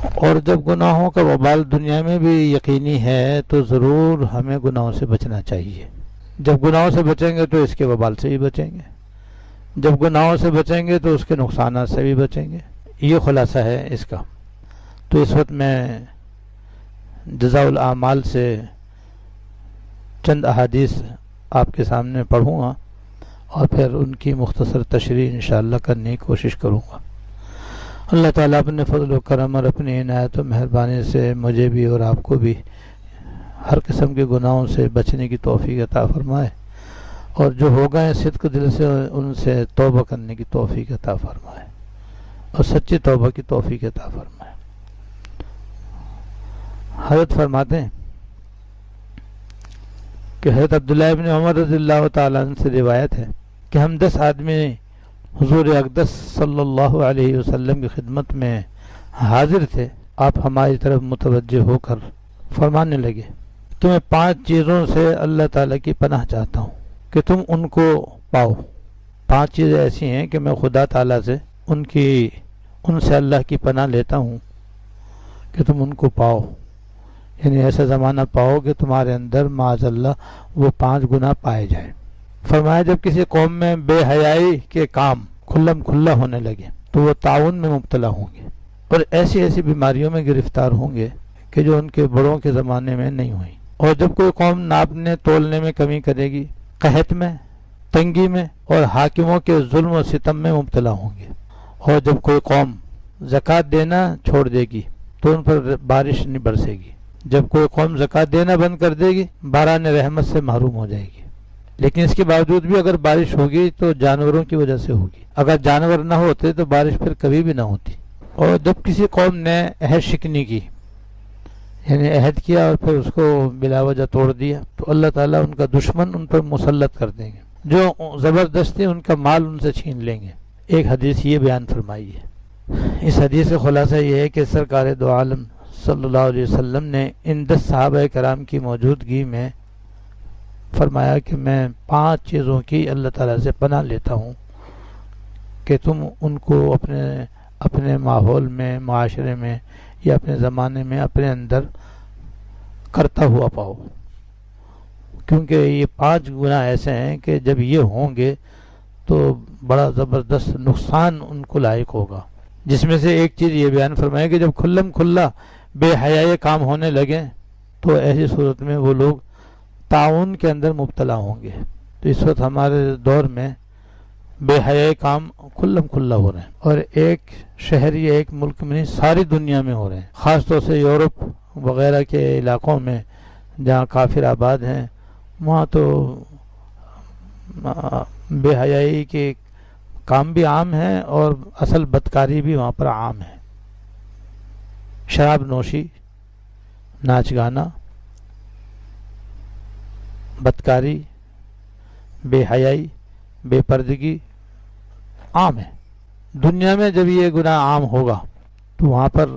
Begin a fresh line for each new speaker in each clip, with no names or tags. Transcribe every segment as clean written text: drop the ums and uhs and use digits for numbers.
اور جب گناہوں کا وبال دنیا میں بھی یقینی ہے تو ضرور ہمیں گناہوں سے بچنا چاہیے. جب گناہوں سے بچیں گے تو اس کے وبال سے بھی بچیں گے. جب گناہوں سے بچیں گے تو اس کے نقصانات سے بھی بچیں گے. یہ خلاصہ ہے اس کا. تو اس وقت میں جزاء الاعمال سے چند احادیث آپ کے سامنے پڑھوں گا اور پھر ان کی مختصر تشریح انشاءاللہ کرنے کی کوشش کروں گا. اللہ تعالیٰ اپنے فضل و کرم اور اپنی عنایت و مہربانی سے مجھے بھی اور آپ کو بھی ہر قسم کے گناہوں سے بچنے کی توفیق عطا فرمائے، اور جو ہو گئے صدق دل سے ان سے توبہ کرنے کی توفیق عطا فرمائے اور سچی توبہ کی توفیق عطا فرمائے. حضرت فرماتے ہیں کہ حضرت عبداللہ ابن عمر رضی اللہ تعالیٰ عنہ سے روایت ہے کہ ہم 10 آدمی حضور اقدس صلی اللہ علیہ وسلم کی خدمت میں حاضر تھے. آپ ہماری طرف متوجہ ہو کر فرمانے لگے کہ میں 5 چیزوں سے اللہ تعالیٰ کی پناہ چاہتا ہوں کہ تم ان کو پاؤ. 5 چیزیں ایسی ہیں کہ میں خدا تعالیٰ سے ان سے اللہ کی پناہ لیتا ہوں کہ تم ان کو پاؤ، یعنی ایسا زمانہ پاؤ کہ تمہارے اندر معاذ اللہ وہ 5 گناہ پائے جائیں. فرمایا جب کسی قوم میں بے حیائی کے کام کھلم کھلا ہونے لگے تو وہ طاعون میں مبتلا ہوں گے اور ایسی ایسی بیماریوں میں گرفتار ہوں گے کہ جو ان کے بڑوں کے زمانے میں نہیں ہوئی. اور جب کوئی قوم ناپنے تولنے میں کمی کرے گی، قحط میں، تنگی میں اور حاکموں کے ظلم و ستم میں مبتلا ہوں گے. اور جب کوئی قوم زکوٰۃ دینا چھوڑ دے گی تو ان پر بارش نہیں برسے گی. جب کوئی قوم زکوٰۃ دینا بند کر دے گی باران رحمت سے محروم ہو جائے گی. لیکن اس کے باوجود بھی اگر بارش ہوگی تو جانوروں کی وجہ سے ہوگی. اگر جانور نہ ہوتے تو بارش پھر کبھی بھی نہ ہوتی. اور جب کسی قوم نے عہد شکنی کی، یعنی عہد کیا اور پھر اس کو بلا وجہ توڑ دیا، تو اللہ تعالیٰ ان کا دشمن ان پر مسلط کر دیں گے جو زبردستی ان کا مال ان سے چھین لیں گے. ایک حدیث یہ بیان فرمائی ہے. اس حدیث کا خلاصہ یہ ہے کہ سرکار دو عالم صلی اللہ علیہ وسلم نے ان 10 صحابہ کرام کی موجودگی میں فرمایا کہ میں 5 چیزوں کی اللہ تعالیٰ سے پناہ لیتا ہوں کہ تم ان کو اپنے ماحول میں، معاشرے میں یا اپنے زمانے میں اپنے اندر کرتا ہوا پاؤ. کیونکہ یہ 5 گناہ ایسے ہیں کہ جب یہ ہوں گے تو بڑا زبردست نقصان ان کو لاحق ہوگا. جس میں سے ایک چیز یہ بیان فرمایا کہ جب کھلم کھلا بے حیائی کام ہونے لگے تو ایسی صورت میں وہ لوگ طاعون کے اندر مبتلا ہوں گے. تو اس وقت ہمارے دور میں بے حیائی کام کھلم کھلا ہو رہے ہیں، اور ایک شہر یا ایک ملک میں نہیں، ساری دنیا میں ہو رہے ہیں. خاص طور سے یورپ وغیرہ کے علاقوں میں جہاں کافر آباد ہیں وہاں تو بے حیائی کے کام بھی عام ہیں اور اصل بدکاری بھی وہاں پر عام ہے. شراب نوشی، ناچ گانا، بدکاری، بے حیائی، بے پردگی عام ہے. دنیا میں جب یہ گناہ عام ہوگا تو وہاں پر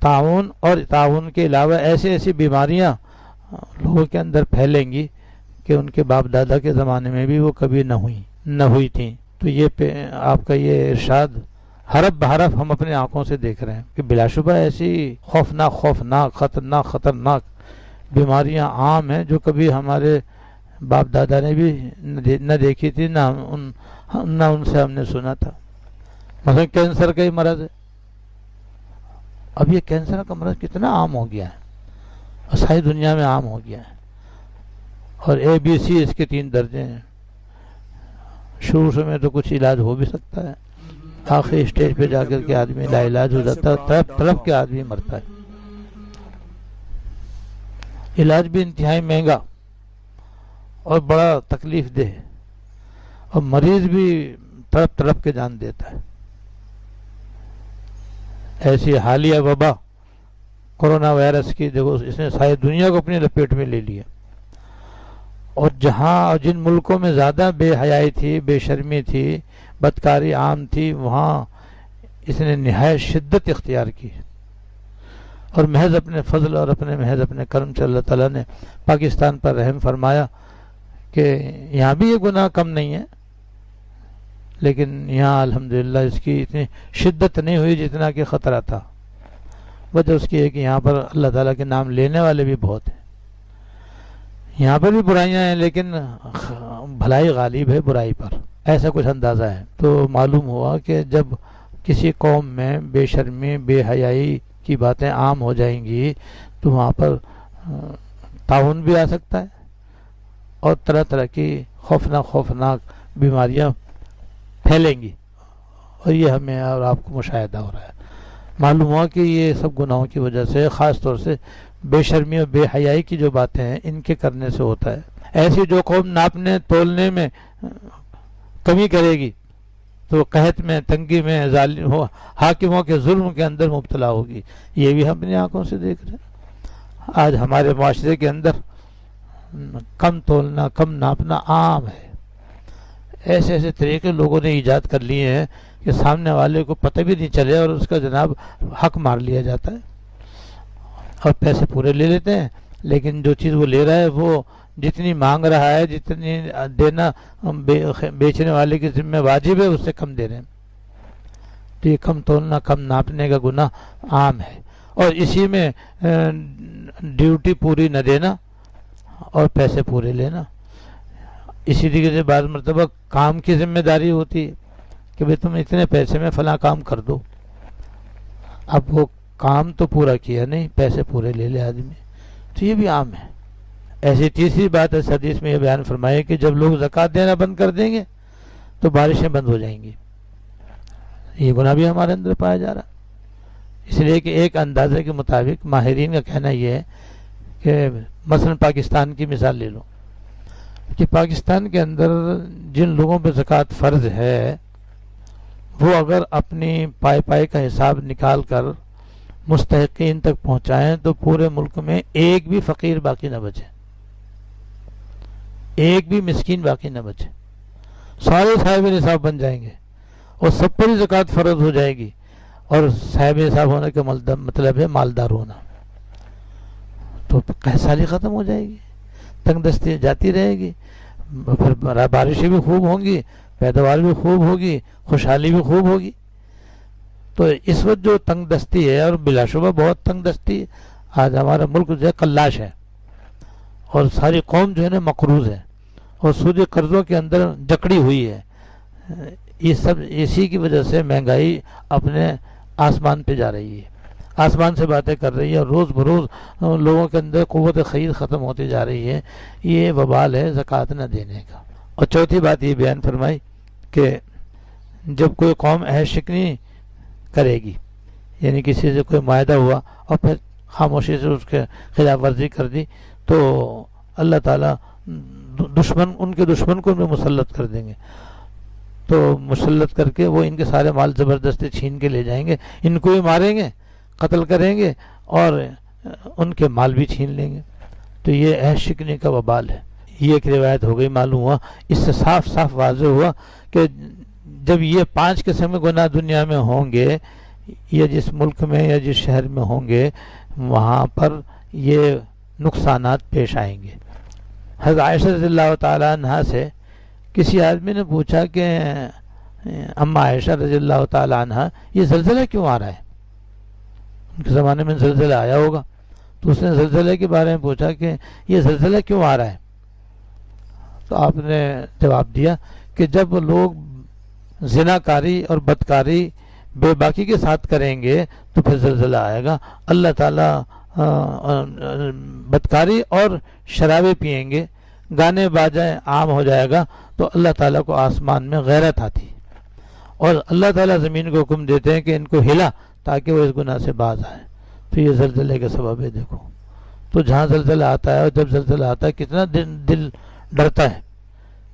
طاعون اور طاعون کے علاوہ ایسی بیماریاں لوگوں کے اندر پھیلیں گی کہ ان کے باپ دادا کے زمانے میں بھی وہ کبھی نہ ہوئی تھیں. تو یہ آپ کا یہ ارشاد حرف بحرف ہم اپنے آنکھوں سے دیکھ رہے ہیں کہ بلا شبہ ایسی خوفناک خطرناک بیماریاں عام ہیں جو کبھی ہمارے باپ دادا نے بھی نہ دیکھی تھی، نہ ان سے ہم نے سنا تھا. مثلا کینسر کا ہی مرض ہے. اب یہ کینسر کا مرض کتنا عام ہو گیا ہے اور ساری دنیا میں عام ہو گیا ہے. اور ABC اس کے 3 درجے ہیں. شروع میں تو کچھ علاج ہو بھی سکتا ہے، آخری اسٹیج پہ جا کر کے آدمی لا علاج ہو جاتا ہے، تڑپ کے آدمی مرتا ہے. علاج بھی انتہائی مہنگا اور بڑا تکلیف دہ، اور مریض بھی تڑپ کے جان دیتا ہے. ایسی حالیہ وبا کورونا وائرس کی دیکھو، اس نے ساری دنیا کو اپنی لپیٹ میں لے لیا. اور جن ملکوں میں زیادہ بے حیائی تھی، بے شرمی تھی، بدکاری عام تھی، وہاں اس نے نہایت شدت اختیار کی. اور محض اپنے فضل اور محض اپنے کرم سے اللہ تعالیٰ نے پاکستان پر رحم فرمایا کہ یہاں بھی یہ گناہ کم نہیں ہے، لیکن یہاں الحمدللہ اس کی اتنی شدت نہیں ہوئی جتنا کہ خطرہ تھا. وجہ اس کی ہے کہ یہاں پر اللہ تعالیٰ کے نام لینے والے بھی بہت ہیں. یہاں پر بھی برائیاں ہیں لیکن بھلائی غالب ہے برائی پر، ایسا کچھ اندازہ ہے. تو معلوم ہوا کہ جب کسی قوم میں بے شرمی بے حیائی کی باتیں عام ہو جائیں گی تو وہاں پر طاعون بھی آ سکتا ہے اور طرح طرح کی خوفناک بیماریاں پھیلیں گی، اور یہ ہمیں اور آپ کو مشاہدہ ہو رہا ہے. معلوم ہوا کہ یہ سب گناہوں کی وجہ سے، خاص طور سے بے شرمی اور بے حیائی کی جو باتیں ہیں ان کے کرنے سے ہوتا ہے. ایسی جو قوم ناپنے تولنے میں کمی کرے گی تو قحط میں، تنگی میں، حاکموں کے ظلم کے اندر مبتلا ہوگی. یہ بھی ہم اپنی آنکھوں سے دیکھ رہے ہیں. آج ہمارے معاشرے کے اندر کم تولنا، کم ناپنا عام ہے. ایسے ایسے طریقے لوگوں نے ایجاد کر لیے ہیں کہ سامنے والے کو پتہ بھی نہیں چلے اور اس کا جناب حق مار لیا جاتا ہے اور پیسے پورے لے لیتے ہیں. لیکن جو چیز وہ لے رہا ہے وہ جتنی مانگ رہا ہے، جتنی دینا بیچنے والے کی ذمہ واجب ہے، اس سے کم دے رہے ہیں. تو یہ کم تولنا، کم ناپنے کا گناہ عام ہے. اور اسی میں ڈیوٹی پوری نہ دینا اور پیسے پورے لینا. اسی طریقے سے بعض مرتبہ کام کی ذمہ داری ہوتی ہے کہ بھئی تم اتنے پیسے میں فلاں کام کر دو. اب وہ کام تو پورا کیا نہیں، پیسے پورے لے لے آدمی. تو یہ بھی عام ہے. ایسی تیسری بات اس حدیث میں یہ بیان فرمائے کہ جب لوگ زکوٰۃ دینا بند کر دیں گے تو بارشیں بند ہو جائیں گی. یہ گناہ بھی ہمارے اندر پایا جا رہا. اس لیے کہ ایک اندازے کے مطابق ماہرین کا کہنا یہ ہے کہ مثلا پاکستان کی مثال لے لو کہ پاکستان کے اندر جن لوگوں پہ زکوٰۃ فرض ہے وہ اگر اپنی پائے کا حساب نکال کر مستحقین تک پہنچائیں تو پورے ملک میں ایک بھی فقیر باقی نہ بچے، ایک بھی مسکین باقی نہ بچے. سارے صاحب نصاب بن جائیں گے اور سب پر ہی زکوٰۃ فرض ہو جائے گی. اور صاحب نصاب ہونے کا مطلب ہے مالدار ہونا. تو قحط سالی ختم ہو جائے گی، تنگ دستی جاتی رہے گی، پھر بارشیں بھی خوب ہوں گی، پیداوار بھی خوب ہوگی، خوشحالی بھی خوب ہوگی. تو اس وقت جو تنگ دستی ہے، اور بلا شبہ بہت تنگ دستی ہے، آج ہمارا ملک جو ہے کلاش ہے اور ساری قوم جو ہے نا مقروض ہے اور سودی قرضوں کے اندر جکڑی ہوئی ہے. یہ سب اسی کی وجہ سے مہنگائی اپنے آسمان پہ جا رہی ہے، آسمان سے باتیں کر رہی ہے اور روز بروز لوگوں کے اندر قوت خرید ختم ہوتی جا رہی ہے. یہ وبال ہے زکوٰۃ نہ دینے کا. اور چوتھی بات یہ بیان فرمائی کہ جب کوئی قوم عہد شکنی کرے گی، یعنی کسی سے کوئی معاہدہ ہوا اور پھر خاموشی سے اس کے خلاف ورزی کر دی تو اللہ تعالیٰ ان کے دشمن کو بھی مسلط کر دیں گے. تو مسلط کر کے وہ ان کے سارے مال زبردستی چھین کے لے جائیں گے، ان کو بھی ماریں گے، قتل کریں گے اور ان کے مال بھی چھین لیں گے. تو یہ عہد شکنی کا وبال ہے. یہ ایک روایت ہو گئی. معلوم ہوا اس سے صاف صاف واضح ہوا کہ جب یہ 5 قسم کے گناہ دنیا میں ہوں گے یا جس ملک میں یا جس شہر میں ہوں گے وہاں پر یہ نقصانات پیش آئیں گے. حضرت عائشہ رضی اللہ تعالیٰ عنہ سے کسی آدمی نے پوچھا کہ اماں عائشہ رضی اللہ تعالیٰ عنہ یہ زلزلہ کیوں آ رہا ہے؟ ان کے زمانے میں زلزلہ آیا ہوگا تو اس نے زلزلے کے بارے میں پوچھا کہ یہ زلزلہ کیوں آ رہا ہے؟ تو آپ نے جواب دیا کہ جب لوگ زناکاری اور بدکاری بے باکی کے ساتھ کریں گے تو پھر زلزلہ آئے گا. اللہ تعالیٰ بدکاری اور شرابیں پئیں گے، گانے باجائیں عام ہو جائے گا تو اللہ تعالیٰ کو آسمان میں غیرت آتی اور اللہ تعالیٰ زمین کو حکم دیتے ہیں کہ ان کو ہلا تاکہ وہ اس گناہ سے باز آئے. تو یہ زلزلے کا سبب ہے. دیکھو تو جہاں زلزلہ آتا ہے اور جب زلزلہ آتا ہے کتنا دل ڈرتا ہے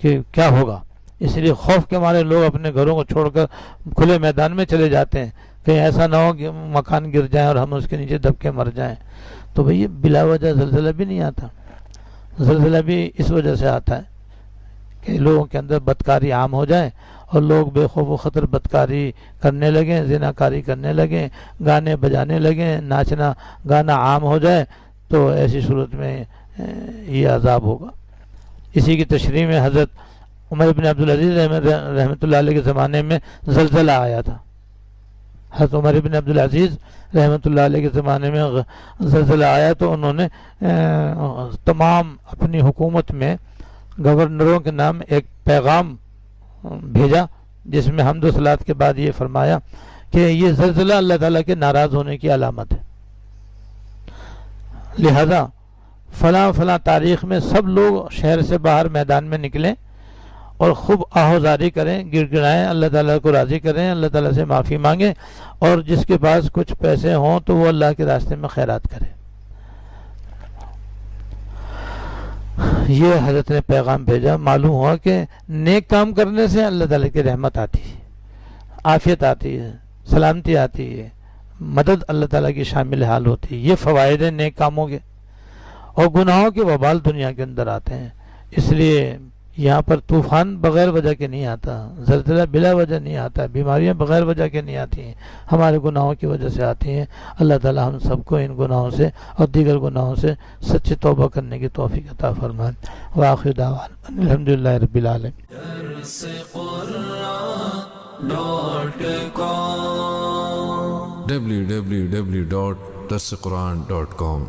کہ کیا ہوگا. اس لیے خوف کے مارے لوگ اپنے گھروں کو چھوڑ کر کھلے میدان میں چلے جاتے ہیں کہیں ایسا نہ ہو کہ مکان گر جائیں اور ہم اس کے نیچے دب کے مر جائیں. تو بھئی بلا وجہ زلزلہ بھی نہیں آتا. زلزلہ بھی اس وجہ سے آتا ہے کہ لوگوں کے اندر بدکاری عام ہو جائے اور لوگ بے خوف و خطر بدکاری کرنے لگیں، زناکاری کرنے لگیں، گانے بجانے لگیں، ناچنا گانا عام ہو جائے. تو ایسی صورت میں یہ عذاب ہوگا. اسی کی تشریح میں حضرت عمر بن عبدالعزیز رحمۃ اللہ علیہ کے زمانے میں زلزلہ آیا تھا. حضرت عمر بن عبدالعزیز رحمۃ اللہ علیہ کے زمانے میں زلزلہ آیا تو انہوں نے تمام اپنی حکومت میں گورنروں کے نام ایک پیغام بھیجا، جس میں حمد و صلات کے بعد یہ فرمایا کہ یہ زلزلہ اللہ تعالیٰ کے ناراض ہونے کی علامت ہے، لہذا فلاں فلاں تاریخ میں سب لوگ شہر سے باہر میدان میں نکلیں اور خوب آہوزاری کریں، گر گڑائیں، اللہ تعالیٰ کو راضی کریں، اللہ تعالیٰ سے معافی مانگیں، اور جس کے پاس کچھ پیسے ہوں تو وہ اللہ کے راستے میں خیرات کرے۔ یہ حضرت نے پیغام بھیجا۔ معلوم ہوا کہ نیک کام کرنے سے اللہ تعالیٰ کی رحمت آتی ہے، عافیت آتی ہے، سلامتی آتی ہے، مدد اللہ تعالیٰ کی شامل حال ہوتی ہے۔ یہ فوائد ہیں نیک کاموں کے، اور گناہوں کے وبال دنیا کے اندر آتے ہیں۔ اس لیے یہاں پر طوفان بغیر وجہ کے نہیں آتا، زلزلہ بلا وجہ نہیں آتا، بیماریاں بغیر وجہ کے نہیں آتی ہیں، ہمارے گناہوں کی وجہ سے آتی ہیں۔ اللہ تعالیٰ ہم سب کو ان گناہوں سے اور دیگر گناہوں سے سچی توبہ کرنے کی توفیق عطا فرمائے۔ وآخر دعوانا الحمدللہ رب العالمین۔
www.darsequran.com